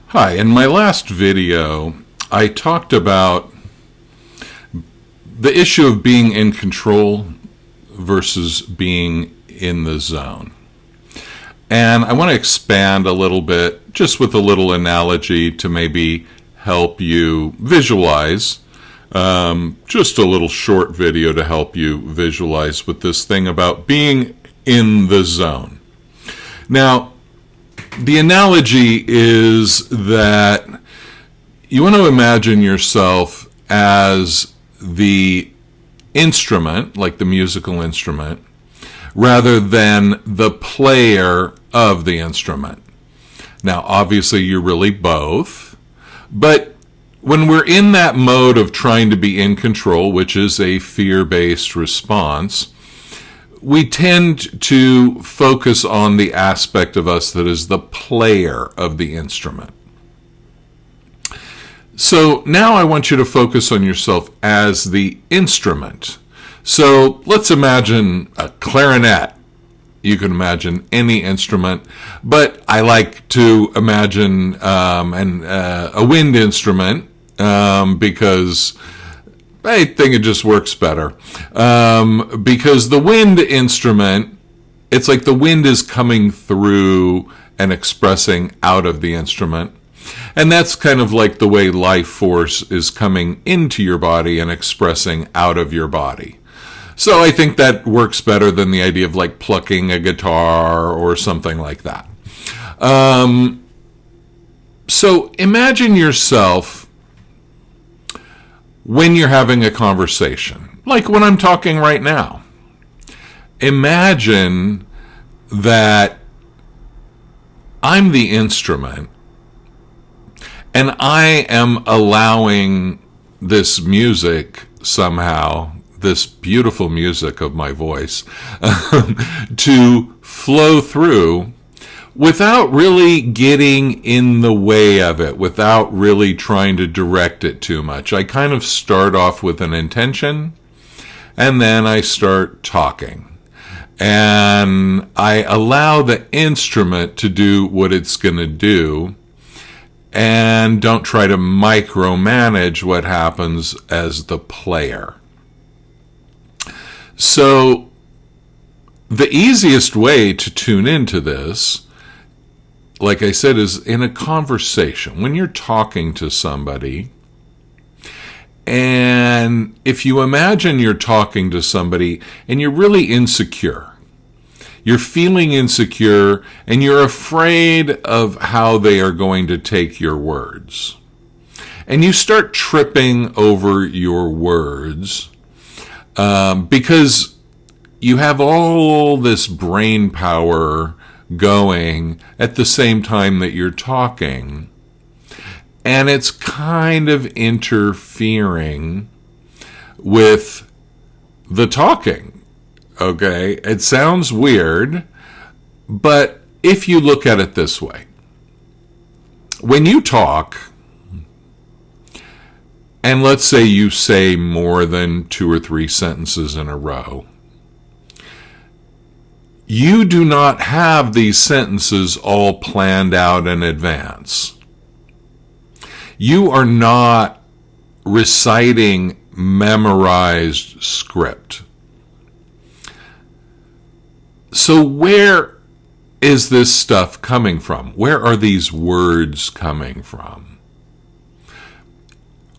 Hi, in my last video, I talked about the issue of being in control versus being in the zone. And I want to expand a little bit, just with a little analogy to maybe help you visualize. Just a little short video to help you visualize with this thing about being in the zone. Now, the analogy is that you want to imagine yourself as the instrument, like the musical instrument, rather than the player of the instrument. Now, obviously, you're really both, but when we're in that mode of trying to be in control, which is a fear-based response, we tend to focus on the aspect of us that is the player of the instrument. So now I want you to focus on yourself as the instrument. So let's imagine a clarinet. You can imagine any instrument, but I like to imagine a wind instrument because I think it just works better. Because the wind instrument, it's like the wind is coming through and expressing out of the instrument. And that's kind of like the way life force is coming into your body and expressing out of your body. So I think that works better than the idea of like plucking a guitar or something like that. So imagine yourself when you're having a conversation, like when I'm talking right now. Imagine that I'm the instrument and I am allowing this music somehow, this beautiful music of my voice, to flow through without really getting in the way of it, without really trying to direct it too much. I kind of start off with an intention, and then I start talking. And I allow the instrument to do what it's going to do, and don't try to micromanage what happens as the player. So the easiest way to tune into this, like I said, is in a conversation. When you're talking to somebody, and if you imagine you're talking to somebody and you're really insecure, you're feeling insecure and you're afraid of how they are going to take your words, and you start tripping over your words because you have all this brain power going at the same time that you're talking, and it's kind of interfering with the talking. Okay, it sounds weird, but if you look at it this way, when you talk, and let's say you say more than 2 or 3 sentences in a row, you do not have these sentences all planned out in advance. You are not reciting memorized script. So where is this stuff coming from? Where are these words coming from?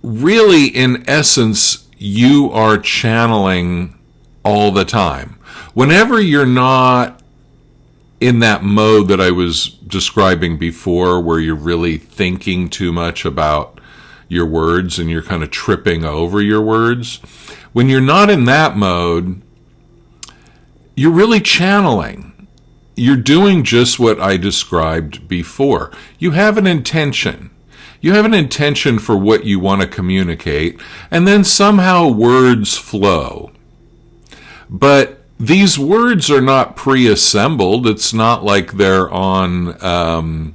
Really, in essence, you are channeling all the time. Whenever you're not in that mode that I was describing before, where you're really thinking too much about your words and you're kind of tripping over your words, when you're not in that mode, you're really channeling. You're doing just what I described before. You have an intention. You have an intention for what you want to communicate, and then somehow words flow. But these words are not pre-assembled. It's not like they're on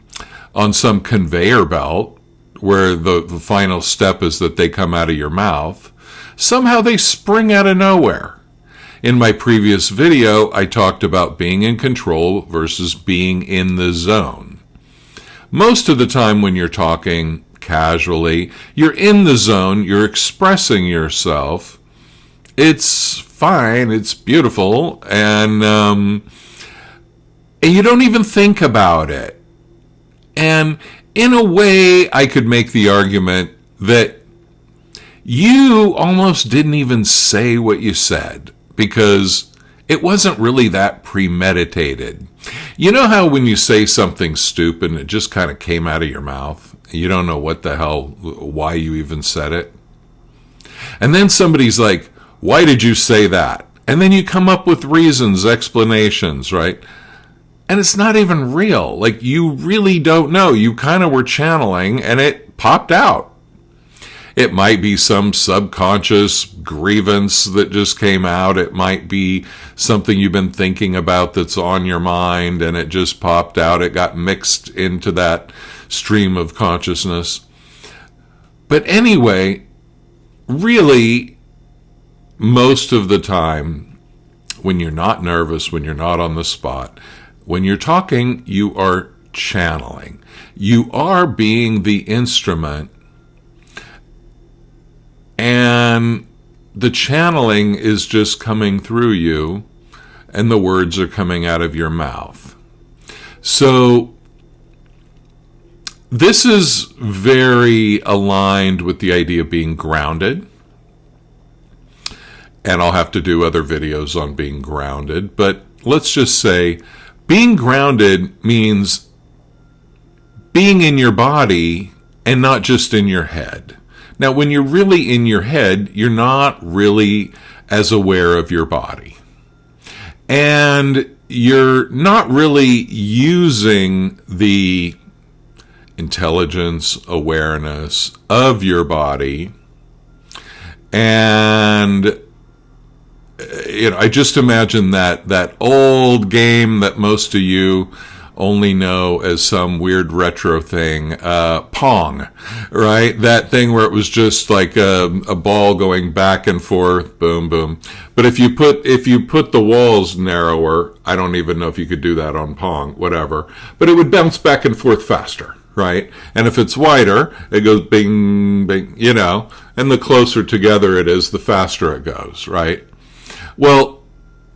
some conveyor belt where the final step is that they come out of your mouth. Somehow they spring out of nowhere. In my previous video, I talked about being in control versus being in the zone. Most of the time when you're talking casually, you're in the zone, you're expressing yourself. It's fine, it's beautiful, and you don't even think about it. And in a way, I could make the argument that you almost didn't even say what you said because it wasn't really that premeditated. You know how when you say something stupid and it just kind of came out of your mouth, you don't know what the hell, why you even said it? And then somebody's like, why did you say that? And then you come up with reasons, explanations, right? And it's not even real. Like, you really don't know. You kind of were channeling and it popped out. It might be some subconscious grievance that just came out. It might be something you've been thinking about that's on your mind and it just popped out. It got mixed into that stream of consciousness. But anyway, really, most of the time, when you're not nervous, when you're not on the spot, when you're talking, you are channeling. You are being the instrument, and the channeling is just coming through you, and the words are coming out of your mouth. So this is very aligned with the idea of being grounded. And I'll have to do other videos on being grounded. But let's just say being grounded means being in your body and not just in your head. Now, when you're really in your head, you're not really as aware of your body. And you're not really using the intelligence, awareness of your body. And I just imagine that old game that most of you only know as some weird retro thing, Pong, right? That thing where it was just like a ball going back and forth, boom, boom. But if you put the walls narrower, I don't even know if you could do that on Pong, whatever, but it would bounce back and forth faster, right? And if it's wider, it goes bing, bing, and the closer together it is, the faster it goes, right? Well,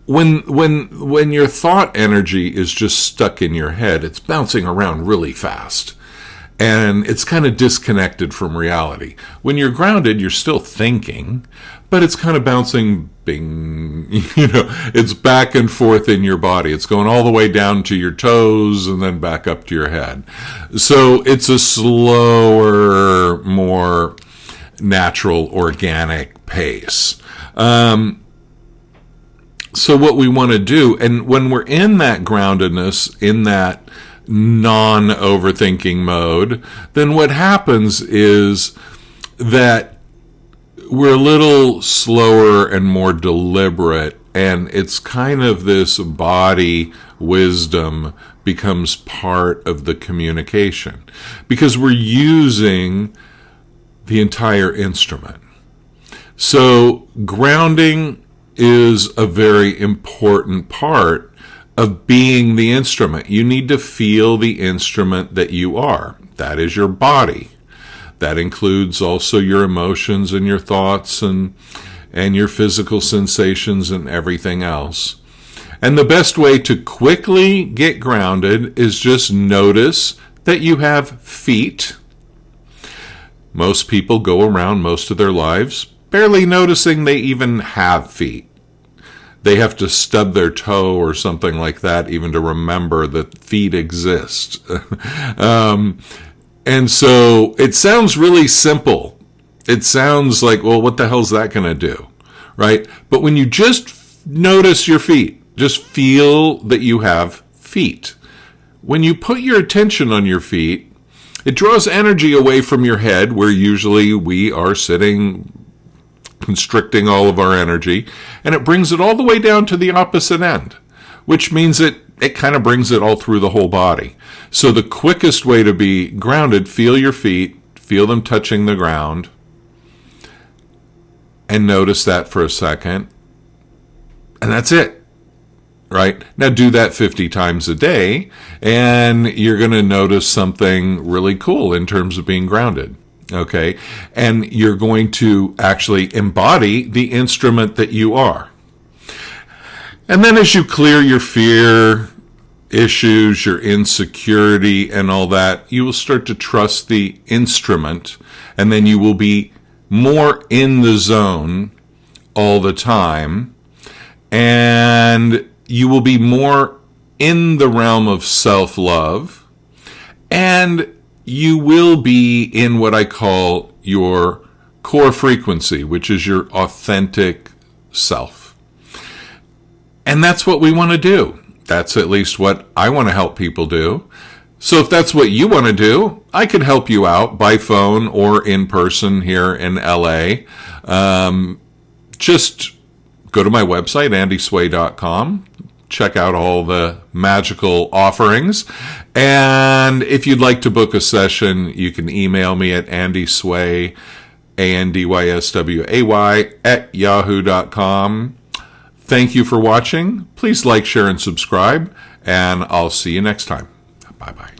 when your thought energy is just stuck in your head, it's bouncing around really fast. And it's kind of disconnected from reality. When you're grounded, you're still thinking, but it's kind of bouncing, bing, it's back and forth in your body. It's going all the way down to your toes and then back up to your head. So it's a slower, more natural, organic pace. So what we want to do, and when we're in that groundedness, in that non-overthinking mode, then what happens is that we're a little slower and more deliberate, and it's kind of this body wisdom becomes part of the communication because we're using the entire instrument. So grounding is a very important part of being the instrument. You need to feel the instrument that you are. That is your body. That includes also your emotions and your thoughts and your physical sensations and everything else. And the best way to quickly get grounded is just notice that you have feet. Most people go around most of their lives barely noticing they even have feet. They have to stub their toe or something like that even to remember that feet exist. And so it sounds really simple. It sounds like, well, what the hell's that going to do? Right? But when you just notice your feet, just feel that you have feet. When you put your attention on your feet, it draws energy away from your head, where usually we are sitting constricting all of our energy, and it brings it all the way down to the opposite end, which means it kind of brings it all through the whole body. So the quickest way to be grounded, feel your feet, feel them touching the ground, and notice that for a second, and that's it. right? Now do that 50 times a day, and you're going to notice something really cool in terms of being grounded. Okay. And you're going to actually embody the instrument that you are. And then as you clear your fear issues, your insecurity, and all that, you will start to trust the instrument, and then you will be more in the zone all the time, and you will be more in the realm of self-love, and you will be in what I call your core frequency, which is your authentic self. And that's what we want to do. That's at least what I want to help people do. So if that's what you want to do, I could help you out by phone or in person here in LA. Just go to my website, andysway.com. Check out all the magical offerings. And if you'd like to book a session, you can email me at andysway, ANDYSWAY, @yahoo.com. Thank you for watching. Please like, share, and subscribe. And I'll see you next time. Bye-bye.